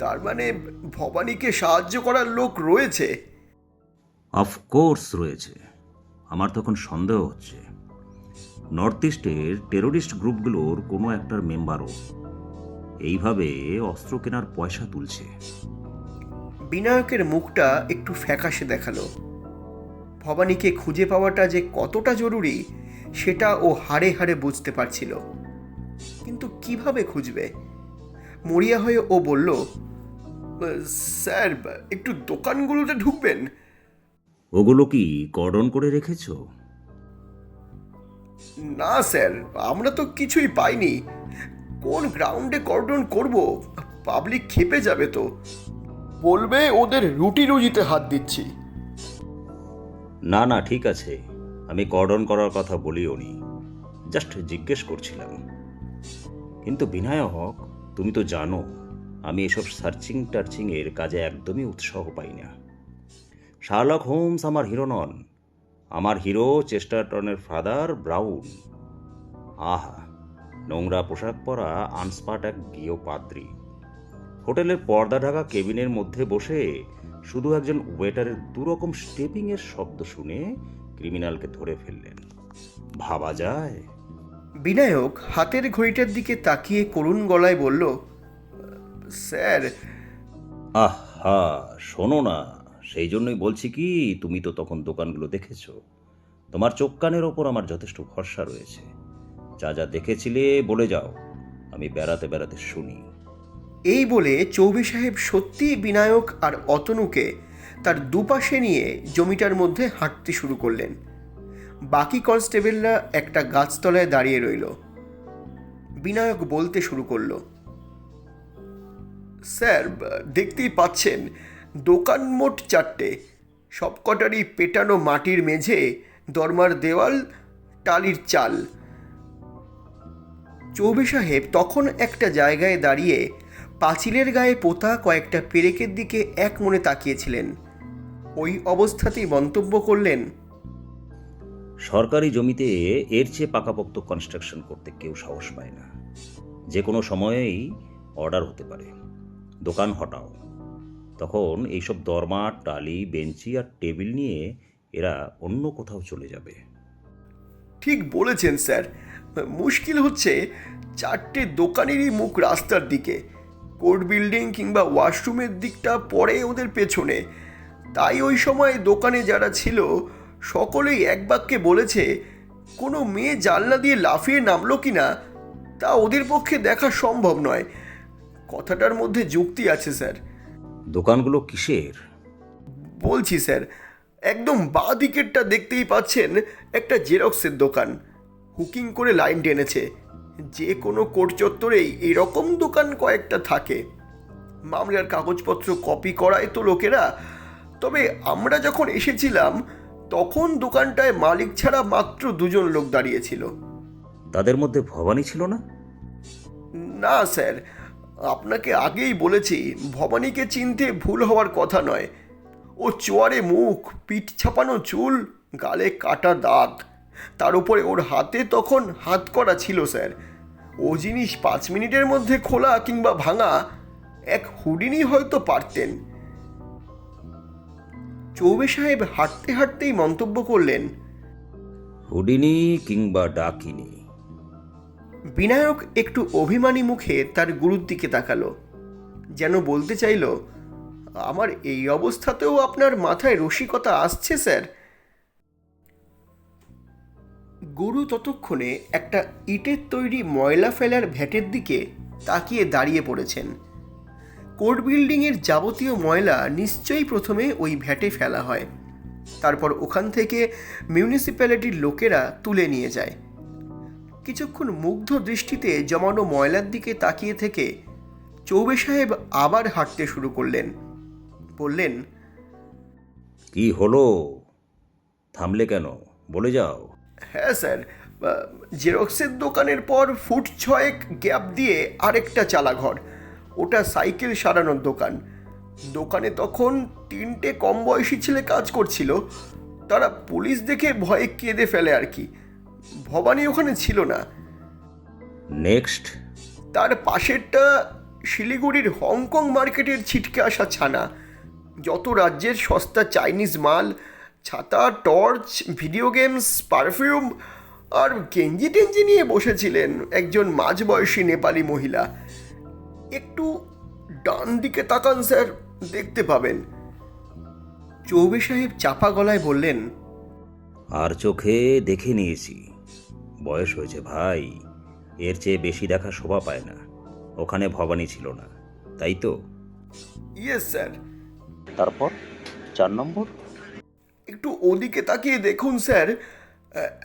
তার মানে ভবানীকে সাহায্য করার লোক রয়েছে? অফকোর্স রয়েছে। আমার তখন সন্দেহ হচ্ছে নর্থ ইস্টের টেরোরিস্ট গ্রুপগুলোর কোনো একটার মেম্বারও এইভাবে অস্ত্র কেনার পয়সা তুলছে। বিনায়কের মুখটা একটু ফ্যাকাশে দেখালো। ভবানীকে খুঁজে পাওয়াটা যে কতটা জরুরি সেটা ও হাড়ে হাড়ে বুঝতে পারছিল, কিন্তু কিভাবে খুঁজবে? মরিয়া হয়ে ও বলল, স্যার, একটু দোকানগুলোতে ঢুকবেন? ওগুলো কি কর্ডন করে রেখেছো? না স্যার, আমরা তো কিছুই পাইনি। কোন গ্রাউন্ডে কর্ডন করব? পাবলিক খেপে যাবে তো, বলবে ওদের রুটি রুজিতে হাত দিচ্ছি। না না, ঠিক আছে, আমি কর্ডন করার কথা বলিও নি, জাস্ট জিজ্ঞেস করছিলাম। কিন্তু বিনায়ক, তুমি তো জানো আমি এসব সার্চিং টার্চিংয়ের কাজে একদমই উৎসাহ পাই না। শার্লক হোমস আমার হিরো নন, আমার হিরো চেস্টারটনের ফাদার ব্রাউন। আহা, নোংরা পোশাক পরা আনস্পাট এক গিয়েও পাদ্রী হোটেলের পর্দা ঢাকা কেবিনের মধ্যে বসে শুধু একজন ওয়েটারের দুরকম স্টেপিংয়ের শব্দ শুনে ক্রিমিনালকে ধরে ফেললেন। ভাবা যায়? বিনায়ক হাতের ঘড়িটার দিকে তাকিয়ে করুণ গলায় বলল, স্যার। আহা, শোনো না, সেই জন্যই বলছি কি, তুমি তো তখন দোকানগুলো দেখেছো। তোমার চোখ কানের ওপর আমার যথেষ্ট ভরসা রয়েছে। যা যা দেখেছিলে বলে যাও, আমি বেড়াতে বেড়াতে শুনি। এই বলে চৌবে সাহেব সত্যি বিনায়ক আর অতনুকে তার দুপাশে নিয়ে জমিটার মধ্যে হাঁটতে শুরু করলেন। বাকি কনস্টেবলরা একটা গাছতলায় দাঁড়িয়ে রইল। বিনায়ক বলতে শুরু করলো, স্যার, দেখতেই পাচ্ছেন দোকান মোট 4টে, সবকটারই পেটানো মাটির মেঝে, দরমার দেওয়াল, টালির চাল। চৌবে সাহেব তখন একটা জায়গায় দাঁড়িয়ে পাঁচিলের গায়ে পোতা কয়েকটা পেরেকের দিকে এক মনে তাকিয়েছিলেন। ওই অবস্থাতেই মন্তব্য করলেন, সরকারি জমিতে এর চেয়ে পাকাপোক্ত কনস্ট্রাকশন করতে কেউ সাহস পায় না। যে কোনো সময়েই অর্ডার হতে পারে, দোকান হটাও। তখন এইসব দরমা, টালি, বেঞ্চি আর টেবিল নিয়ে এরা অন্য কোথাও চলে যাবে। ঠিক বলেছেন স্যার। মুশকিল হচ্ছে 4টে দোকানেরই মুখ রাস্তার দিকে, কোর্ট বিল্ডিং কিংবা ওয়াশরুমের দিকটা পড়ে ওদের পেছনে। তাই ওই সময় দোকানে যারা ছিল সকলেই এক বাক্যে বলেছে, কোনো মেয়ে জানলা দিয়ে লাফিয়ে নামলো কিনা তা ওদের পক্ষে দেখা সম্ভব নয়। কথাটার মধ্যে যুক্তি আছে স্যার। দোকানগুলো কিসের? বলছি স্যার, একদম বাঁ দিকেরটা দেখতেই পাচ্ছেন, একটা জেরক্সের দোকান। হুকিং করে লাইন টেনেছে। যে কোনো কোর্ট চত্বরেই এরকম দোকান কয়েকটা থাকে। মামলার কাগজপত্র কপি করায় তো লোকেরা। তবে আমরা যখন এসেছিলাম তখন দোকানটায় মালিক ছাড়া মাত্র 2জন লোক দাঁড়িয়েছিল। তাদের মধ্যে ভবানী ছিল না? না স্যার, আপনাকে আগেই বলেছি, ভবানীকে চিনতে ভুল হওয়ার কথা নয়। ও চোয়ারে মুখ, পিঠ ছাপানো চুল, গালে কাটা দাগ, তার উপরে ওর হাতে তখন হাত করা ছিল স্যার। ও জিনিস 5 মিনিটের মধ্যে খোলা কিংবা ভাঙা এক হুডিনি হয়তো পারতেন। চৌবে সাহেব হাঁটতে হাঁটতেই মন্তব্য করলেন, হুডিনি কিংবা ডাকিনি। বিনায়ক একটু অভিমানী মুখে তার গুরুর দিকে তাকালো, যেন বলতে চাইল, আমার এই অবস্থাতেও আপনার মাথায় রসিকতা আসছে স্যার। গুরু ততক্ষণে একটা ইটের তৈরি ময়লা ফেলার ভ্যাটের দিকে তাকিয়ে দাঁড়িয়ে পড়েছেন। কোর্ট বিল্ডিংয়ের যাবতীয় ময়লা নিশ্চয়ই প্রথমে ওই ভ্যাটে ফেলা হয়, তারপর ওখান থেকে মিউনিসিপ্যালিটির লোকেরা তুলে নিয়ে যায়। কিছুক্ষণ মুগ্ধ দৃষ্টিতে জমানো ময়লার দিকে তাকিয়ে থেকে চৌবে সাহেব আবার হাঁটতে শুরু করলেন। বললেন, কি হলো? থামলে কেন? বলে যাও। হ্যাঁ স্যার, জেরক্সের দোকানের পর ফুট 6 গ্যাপ দিয়ে আরেকটা চালাঘর, ওটা সাইকেল সারানোর দোকান। দোকানে তখন 3টে কম বয়সী ছেলে কাজ করছিল। তারা পুলিশ দেখে ভয়ে কেঁদে ফেলে আর কি। ভবানী ওখানে ছিল না। নেক্সট। তার পাশেরটা শিলিগুড়ির হংকং মার্কেটের ছিটকে আসা ছানা। যত রাজ্যের সস্তা চাইনিজ মাল, ছাতা, টর্চ, ভিডিও গেমস, পারফিউম আর গেঞ্জি টেঞ্জি নিয়ে বসেছিলেন একজন মাঝবয়সী নেপালি মহিলা। একটু ডান দিকে তাকান স্যার, দেখতে পাবেন। চৌবে সাহেব চাপা গলায় বললেন, আর চোখে দেখে নিয়েছি। বয়স হয়েছে ভাই, এর চেয়ে বেশি দেখা শোভা পায় না। ওখানে ভবানী ছিল না, তাই তো? Yes sir. তারপর 4 নম্বর? একটু ওদিকে তাকিয়ে দেখুন স্যার।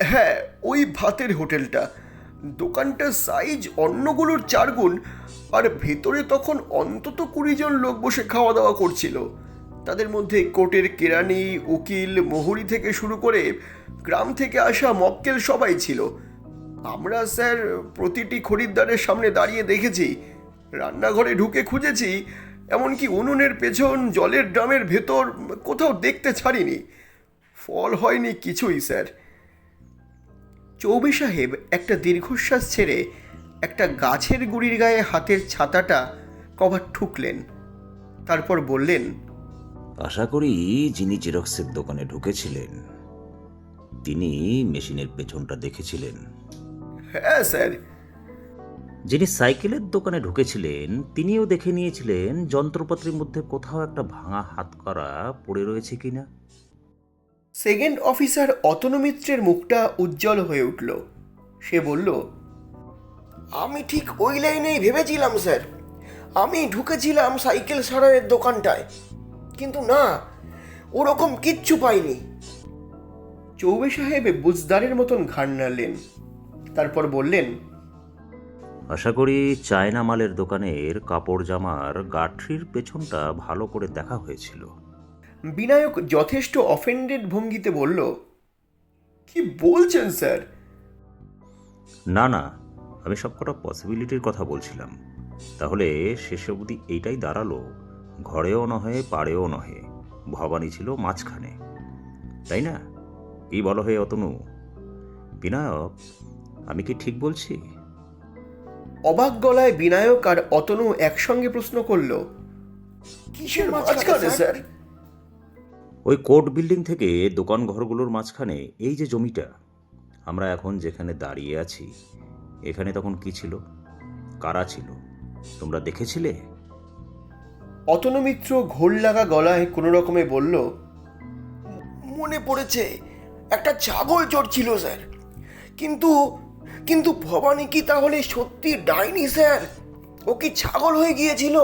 হ্যাঁ, ওই ভাতের হোটেলটা। দোকানটার সাইজ অন্যগুলোর 4 গুণ, আর ভেতরে তখন অন্তত 20 জন লোক বসে খাওয়া দাওয়া করছিল। তাদের মধ্যে কোর্টের কেরানি, উকিল, মোহরি থেকে শুরু করে গ্রাম থেকে আসা মক্কেল সবাই ছিল। আমরা স্যার প্রতিটি খরিদ্দারের সামনে দাঁড়িয়ে দেখেছি, রান্নাঘরে ঢুকে খুঁজেছি, এমনকি উনুনের পেছন, জলের ড্রামের ভেতর কোথাও দেখতে ছাড়িনি। ফল হয়নি কিছুই স্যার। চৌবে সাহেব একটা দীর্ঘশ্বাস ছেড়ে একটা গাছের গুড়ির গায়ে হাতের ছাতাটা কভার ঠুকলেন। তারপর বললেন, আশা করি যিনি জেরক্সের দোকানে ঢুকেছিলেন তিনি মেশিনের পেছনটা দেখেছিলেন। হ্যাঁ স্যার। যিনি সাইকেলের দোকানে ঢুকেছিলেন তিনিও দেখে নিয়েছিলেন যন্ত্রপাতির মধ্যে কোথাও একটা ভাঙা হাতকড়া পড়ে রয়েছে কিনা। সেকেন্ড অফিসার অতনু মিত্রের মুখটা উজ্জ্বল হয়ে উঠল। সে বলল, আমি ঠিক ওই লাইনেই ভেবেছিলাম স্যার। আমি ঢুকেছিলাম সাইকেল সারাইয়ের দোকানটায়, কিন্তু না, ওরকম কিচ্ছু পাইনি। চৌবে সাহেব বুঝদারের মতন ঘাড় নাড়লেন, তারপর বললেন, আশা করি চায়না মালের দোকানের কাপড় জামার গাঁঠরির পেছনটা ভালো করে দেখা হয়েছিল। বিনায়ক যথেষ্ট অফেন্ডেড ভঙ্গিতে বলল, কি বলছেন স্যার? না না, আমি সবকটা পসিবিলিটির কথা বলছিলাম। তাহলে শেষে অবধি এইটাই দাঁড়ালো, ঘরেও নহে পাড়েও নহে, ভবানী ছিল মাঝখানে, তাই না? কি বলো হে অতনু? বিনায়ক, আমি কি ঠিক বলছি? অবাক গলায় বিনায়ক আর অতনু একসঙ্গে প্রশ্ন করল, কিসের মাঝখানে স্যার? ওই কোর্ট বিল্ডিং থেকে দোকান ঘরগুলোর মাঝখানে এই যে জমিটা, আমরা এখন যেখানে দাঁড়িয়ে আছি, এখানে তখন কি ছিল, কারা ছিল, তোমরা দেখেছিলে? অতনু মিত্র ঘোর লাগা গলায় কোনো রকমে বলল, মনে পড়েছে, একটা ছাগল চড়ছিল স্যার। কিন্তু কিন্তু ভবানী কি তাহলে সত্যি ডাইনি স্যার? ও কি ছাগল হয়ে গিয়েছিল?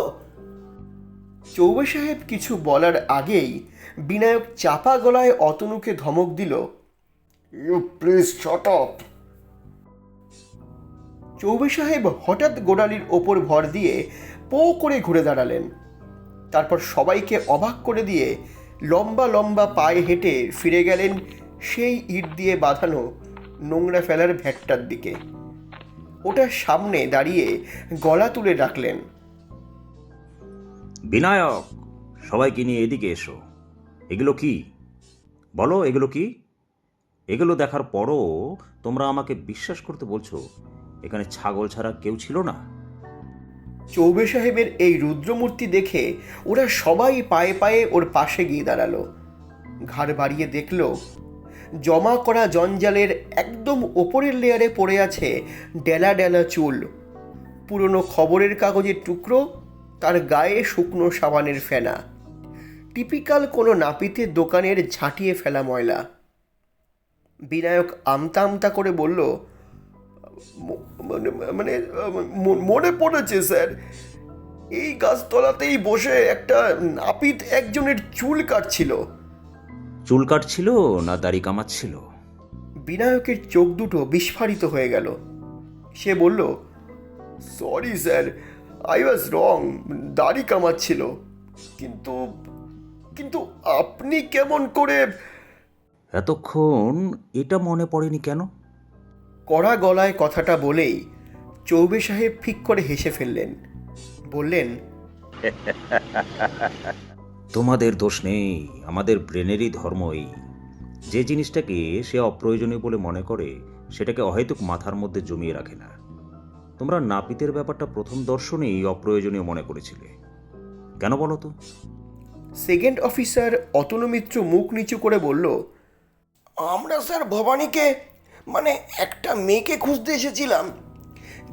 চৌবে সাহেব কিছু বলার আগেই বিনায়ক চাপা গলায় অতনুকে ধমক দিল, you please shut up. Choubey সাহেব হঠাৎ গোড়ালির ওপর ভর দিয়ে পো করে ঘুরে দাঁড়ালেন। তারপর সবাইকে অবাক করে দিয়ে লম্বা লম্বা পায়ে হেঁটে ফিরে গেলেন সেই ইট দিয়ে বাঁধানো নোংরা ফেলার ভ্যাটটার দিকে। ওটার সামনে দাঁড়িয়ে গলা তুলে ডাকলেন, বিনায়ক, সবাইকে নিয়ে এদিকে এসো। এগুলো কি বলো, এগুলো কি? এগুলো দেখার পরও তোমরা আমাকে বিশ্বাস করতে বলছো এখানে ছাগল ছাড়া কেউ ছিল না? চৌবে সাহেবের এই রুদ্রমূর্তি দেখে ওরা সবাই পায়ে পায়ে ওর পাশে গিয়ে দাঁড়ালো। ঘাড় বাড়িয়ে দেখল, জমা করা জঞ্জালের একদম ওপরের লেয়ারে পড়ে আছে ডেলা ডেলা চুল, পুরনো খবরের কাগজের টুকরো, তার গায়ে শুকনো সাবানের ফেনা, টিপিক্যাল কোনো নাপিতের দোকানের ঝাঁটিয়ে ফেলা ময়লা। বিনায়ক আমতা আমতা করে বলল, মানে মানে মনে পড়েছে স্যার, এই গাছতলাতেই বসে একটা নাপিত একজনের চুল কাটছিল। চুল কাটছিল না দাড়ি কামাচ্ছিল? বিনায়কের চোখ দুটো বিস্ফারিত হয়ে গেল। সে বলল, সরি স্যার, আই ওয়াজ রং, দাড়ি কামাচ্ছিল। কিন্তু কিন্তু আপনি কেমন করে? এতক্ষণ এটা মনে পড়েনি কেন? কড়া গলায় কথাটা বলেই চৌবে সাহেব ফিক করে হেসে ফেললেন। বললেন, তোমাদের দোষ নেই, আমাদের ব্রেনেরই ধর্ম এই। যে জিনিসটাকে সে অপ্রয়োজনীয় বলে মনে করে সেটাকে অহেতুক মাথার মধ্যে জমিয়ে রাখে না। তোমরা নাপিতের ব্যাপারটা প্রথম দর্শনেই অপ্রয়োজনীয় মনে করেছিলে, কেন বলো তো? সেকেন্ড অফিসার অতনু মিত্র মুখ নিচু করে বলল, আমরা স্যার ভবানীকে, মানে একটা মেয়েকে খুঁজতে এসেছিলাম।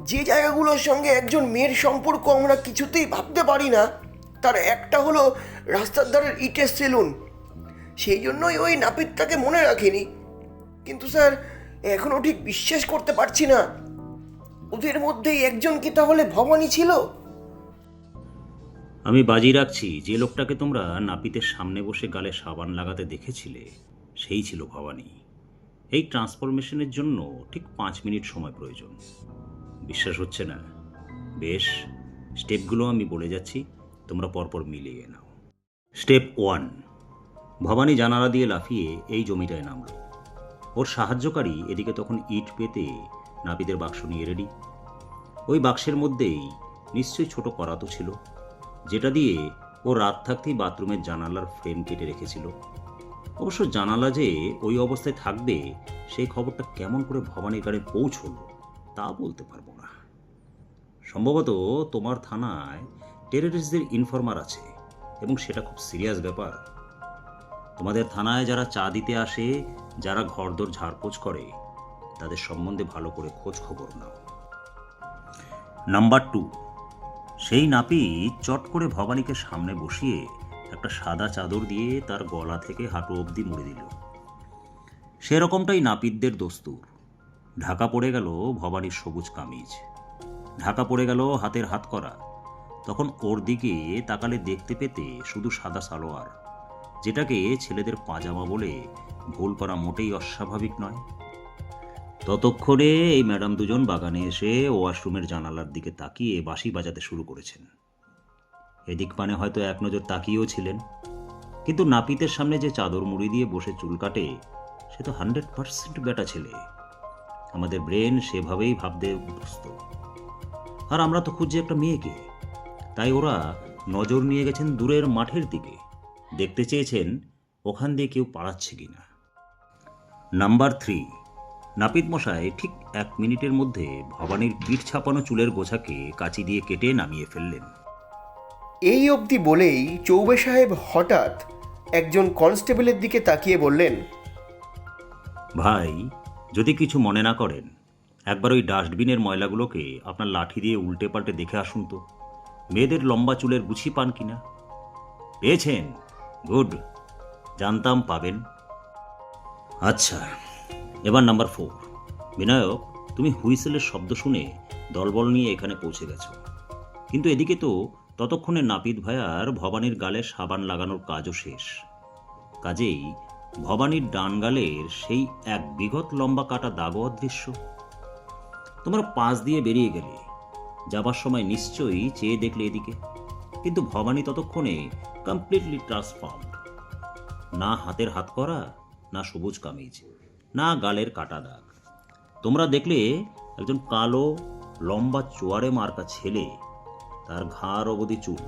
যে জায়গাগুলোর সঙ্গে একজন মেয়ের সম্পর্ক আমরা কিছুতেই ভাবতে পারি না, তার একটা হলো রাস্তার ধারের ইটের সেলুন। সেই জন্যই ওই নাপিতটাকে মনে রাখিনি। কিন্তু স্যার, এখনও ঠিক বিশ্বাস করতে পারছি না ওদের মধ্যেই একজন কি তাহলে ভবানী ছিল। আমি বাজি রাখছি যে লোকটাকে তোমরা নাপিতের সামনে বসে গালে সাবান লাগাতে দেখেছিলে সেই ছিল ভবানী। এই ট্রান্সফরমেশনের জন্য ঠিক 5 মিনিট সময় প্রয়োজন। বিশ্বাস হচ্ছে না? বেশ, স্টেপগুলো আমি বলে যাচ্ছি, তোমরা পরপর মিলিয়ে নাও। স্টেপ 1, ভবানী জানালা দিয়ে লাফিয়ে এই জমিটায় নামল। ওর সাহায্যকারী এদিকে তখন ইট পেতে নাপিতের বাক্স নিয়ে রেডি। ওই বাক্সের মধ্যেই নিশ্চয়ই ছোট করাতো ছিল, যেটা দিয়ে ও রাত থাকতেই বাথরুমের জানালার ফ্রেম কেটে রেখেছিল। অবশ্য জানালা যে ওই অবস্থায় থাকবে সেই খবরটা কেমন করে ভবানীর কানে পৌঁছল তা বলতে পারবো না। সম্ভবত তোমার থানায় টেররিস্টদের ইনফরমার আছে এবং সেটা খুব সিরিয়াস ব্যাপার। তোমাদের থানায় যারা চা দিতে আসে, যারা ঘরদোর ঝাড়পোছ করে, তাদের সম্বন্ধে ভালো করে খোঁজ খবর নাও। নাম্বার 2, সেই নাপিত চট করে ভবানীকে সামনে বসিয়ে একটা সাদা চাদর দিয়ে তার গলা থেকে হাঁটু অবধি মুড়ে দিল। সেরকমটাই নাপিতদের দস্তুর। ঢাকা পড়ে গেল ভবানীর সবুজ কামিজ, ঢাকা পড়ে গেল হাতের হাত করা। তখন ওর দিকে তাকালে দেখতে পেতে শুধু সাদা সালোয়ার, যেটাকে ছেলেদের পাজামা বলে ভুল করা মোটেই অস্বাভাবিক নয়। ততক্ষণে এই ম্যাডাম দুজন বাগানে এসে ওয়াশরুমের জানালার দিকে তাকিয়ে বাঁশি বাজাতে শুরু করেছেন। এদিক পানে হয়তো এক নজর তাকিয়েও ছিলেন, কিন্তু নাপিতের সামনে যে চাদর মুড়ি দিয়ে বসে চুল কাটে, সে তো 100% বেটা ছেলে। আমাদের ব্রেন সেভাবেই ভাবতে অভ্যস্ত। আর আমরা তো খুঁজছি একটা মেয়েকে, তাই ওরা নজর নিয়ে গেছেন দূরের মাঠের দিকে, দেখতে চেয়েছেন ওখান দিয়ে কেউ পালাচ্ছে কিনা। নাম্বার 3, নাপিত মশাই ঠিক 1 মিনিটের মধ্যে ভবানীর পিঠ ছাপানো চুলের গোছাকে কাঁচি দিয়ে কেটে নামিয়ে ফেললেন। এই অবধি বলেই চৌবে সাহেব হঠাৎ একজন কনস্টেবলের দিকে তাকিয়ে বললেন, ভাই, যদি কিছু মনে না করেন, একবার ওই ডাস্টবিনের ময়লাগুলোকে আপনার লাঠি দিয়ে উল্টে পাল্টে দেখে আসুন তো, মেয়েদের লম্বা চুলের গুছি পান কিনা। পেয়েছেন? গুড, জানতাম পাবেন। আচ্ছা, এবার নাম্বার 4, বিনায়ক, তুমি হুইসেলের শব্দ শুনে দলবল নিয়ে এখানে পৌঁছে গেছো, কিন্তু এদিকে তো ততক্ষণে নাপিত ভাইয়ার ভবানীর গালে সাবান লাগানোর কাজও শেষ। কাজেই ভবানীর ডান গালের সেই 1 বিঘত লম্বা কাটা দাগও অদৃশ্য। তোমরা পাশ দিয়ে বেরিয়ে গেলে, যাবার সময় নিশ্চয়ই চেয়ে দেখলে এদিকে, কিন্তু ভবানী ততক্ষণে কমপ্লিটলি ট্রান্সফর্মড। না হাতের হাত করা, না সবুজ কামিজ, না গালের কাটা দাগ। তোমরা দেখলে একজন কালো লম্বা চোয়ারে মার্কা ছেলে, তার ঘাড় অবধি চুল,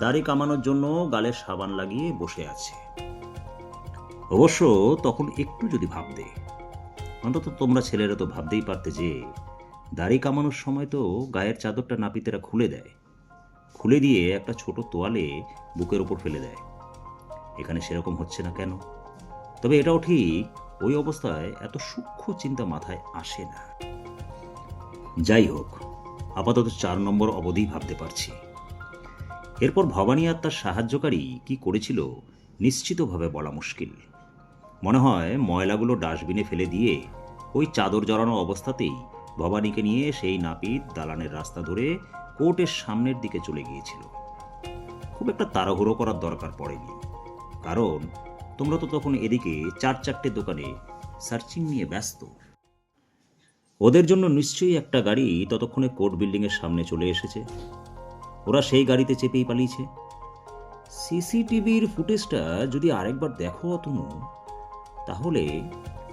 দাড়ি কামানোর জন্য গালে সাবান লাগিয়ে বসে আছে। অবশ্য তখন একটু যদি ভাবতে, অন্তত তোমরা ছেলেরা তো ভাবতেই পারতে যে দাড়ি কামানোর সময় তো গায়ের চাদরটা নাপিতেরা খুলে দেয়, খুলে দিয়ে একটা ছোট তোয়ালে বুকের ওপর ফেলে দেয়। এখানে সেরকম হচ্ছে না কেন? তবে এটাও ঠিক, ওই অবস্থায় এত সূক্ষ্ম চিন্তা মাথায় আসে না। যাই হোক, আপাতত 4 নম্বর অবধি ভাবতে পারছি। এরপর ভবানী আর তার সাহায্যকারী কি করেছিল নিশ্চিতভাবে বলা মুশকিল। মনে হয় ময়লাগুলো ডাস্টবিনে ফেলে দিয়ে ওই চাদর জড়ানো অবস্থাতেই ভবানীকে নিয়ে সেই নাপিত দালানের রাস্তা ধরে কোর্টের সামনের দিকে চলে গিয়েছিল। খুব একটা তাড়াহুড়ো করার দরকার পড়েনি, কারণ তোমরা তো তখন এদিকে 4-4টে দোকানে সার্চিং নিয়ে ব্যস্ত। ওদের জন্য নিশ্চয়ই একটা গাড়ি ততক্ষণে কোর্ট বিল্ডিংয়ের সামনে চলে এসেছে। ওরা সেই গাড়িতে চেপেই পালিয়েছে। সিসিটিভির ফুটেজটা যদি আরেকবার দেখো অতনু, তাহলে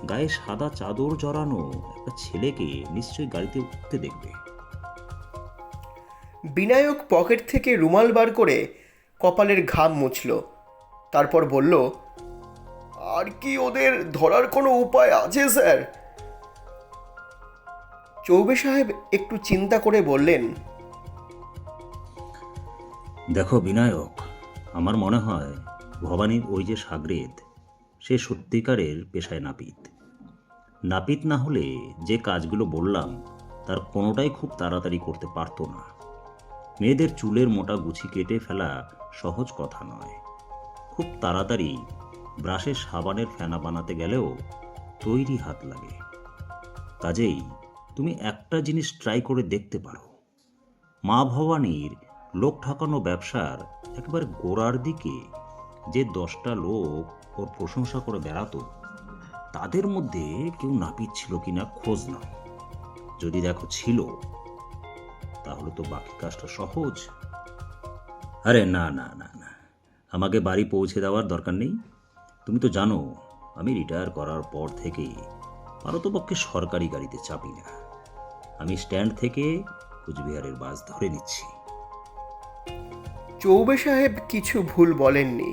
গায়ে সাদা চাদর জড়ানো একটা ছেলেকে নিশ্চয়ই গাড়িতে উঠতে দেখবে। বিনায়ক পকেট থেকে রুমাল বার করে কপালের ঘাম মুছল, তারপর বলল, আর কি ওদের ধরার কোনো উপায় আছে স্যার? চৌবে সাহেব একটু চিন্তা করে বললেন, দেখো বিনায়ক, আমার মনে হয় ভবানীর ওই যে সাগরেদ, সে সত্যিকারের পেশায় নাপিত। নাপিত না হলে যে কাজগুলো বললাম তার কোনোটাই খুব তাড়াতাড়ি করতে পারতো না। মেয়েদের চুলের মোটা গুছি কেটে ফেলা সহজ কথা নয়। খুব তাড়াতাড়ি ব্রাশের সাবানের ফেনা বানাতে গেলেও তৈরি হাত লাগে। কাজেই তুমি একটা জিনিস ট্রাই করে দেখতে পারো। মা ভবানীর লোক ঠকানো ব্যবসার একেবারে গোড়ার দিকে যে 10টা লোক ওর প্রশংসা করে বেড়াতো, তাদের মধ্যে কেউ নাপিত ছিল কিনা খোঁজ নাও। যদি দেখো ছিল, তাহলে তো বাকি কাজটা সহজ। আরে না না না না, আমাকে বাড়ি পৌঁছে দেওয়ার দরকার নেই। তুমি তো জানো আমি রিটায়ার করার পর থেকে পারতপক্ষে সরকারি গাড়িতে চাপি না। আমি স্ট্যান্ড থেকে কুচবিহারের বাস ধরে নিচ্ছি। চৌবে সাহেব কিছু ভুল বলেননি।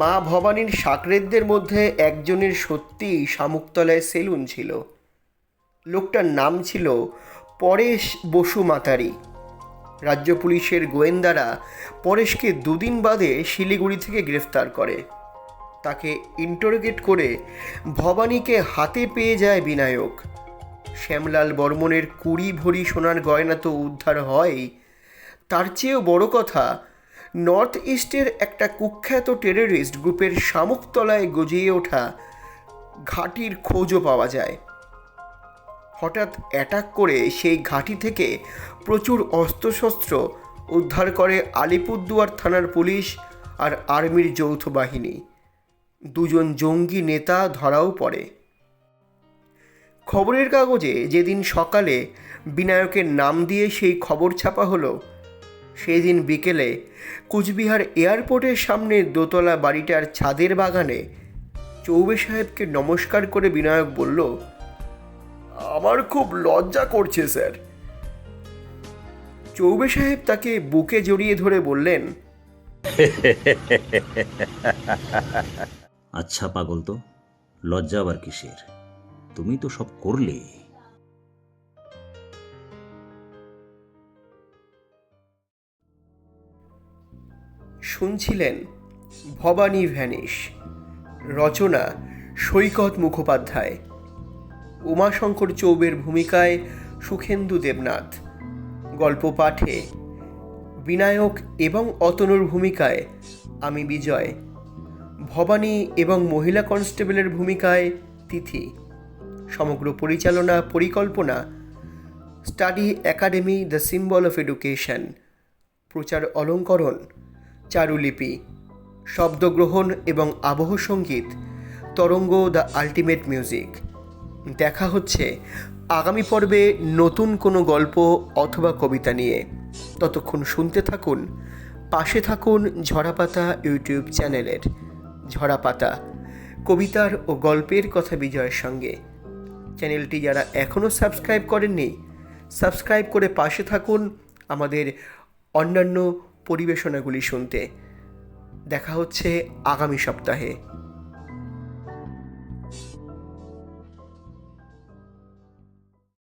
মা ভবানীর সাকরেদদের মধ্যে একজনের সত্যিই শামুকতলায় সেলুন ছিল। লোকটার নাম ছিল পরেশ বসু মাতারি। রাজ্য পুলিশের গোয়েন্দারা পরেশকে 2 দিন বাদে শিলিগুড়ি থেকে গ্রেফতার করে। তাকে ইন্টারোগেট করে ভবানীকে হাতে পেয়ে যায় বিনায়ক। শ্যামলাল বর্মনের 20 ভরি সোনার গয়না তো উদ্ধার হয়, তার চেয়েও বড় কথা, নর্থ ইস্টের একটা কুখ্যাত টেররিস্ট গ্রুপের শামুকতলায় গজিয়ে ওঠা ঘাঁটির খোঁজও পাওয়া যায়। হঠাৎ অ্যাটাক করে সেই ঘাঁটি থেকে প্রচুর অস্ত্রশস্ত্র উদ্ধার করে আলিপুরদুয়ার থানার পুলিশ আর আর্মির যৌথ বাহিনী। 2 জঙ্গি নেতা ধরাও পড়ে। খবরের কাগজে যেদিন সকালে বিনায়কের নাম দিয়ে সেই খবর ছাপা হলো, সেই দিন বিকেলে কুচবিহার এয়ারপোর্টের সামনে দোতলা বাড়িটার ছাদের বাগানে চৌবে সাহেবকে নমস্কার করে বিনায়ক বলল, আমার খুব লজ্জা করছে স্যার। চৌবে সাহেব তাকে বুকে জড়িয়ে ধরে বললেন, আচ্ছা পাগল, তো লজ্জা আবার কিসের? তুমি তো সব করলে। শুনছিলেন ভবানী ভ্যানিশ, রচনা সৈকত মুখোপাধ্যায়, উমাশঙ্কর চৌবের ভূমিকায় সুখেন্দু দেবনাথ, গল্প পাঠে বিনায়ক এবং অতনুর ভূমিকায় আমি বিজয়, ভবানী এবং মহিলা কনস্টেবলের ভূমিকায় তিথি। সমগ্র পরিচালনা পরিকল্পনা study academy the symbol of education. প্রচার অলঙ্করণ চারুলিপি, শব্দগ্রহণ এবং আবহ সঙ্গীত তরঙ্গ দ্য আল্টিমেট মিউজিক। দেখা হচ্ছে আগামী পর্বে নতুন কোনো গল্প অথবা কবিতা নিয়ে। ততক্ষণ শুনতে থাকুন, পাশে থাকুন ঝরাপাতা ইউটিউব চ্যানেলের। ঝরাপাতা, কবিতার ও গল্পের কথা বিজয়ের সঙ্গে। চ্যানেলটি যারা এখনও সাবস্ক্রাইব করেননি, সাবস্ক্রাইব করে পাশে থাকুন আমাদের অন্যান্য পরিবেশনাগুলি শুনতে। দেখা হচ্ছে আগামী সপ্তাহে।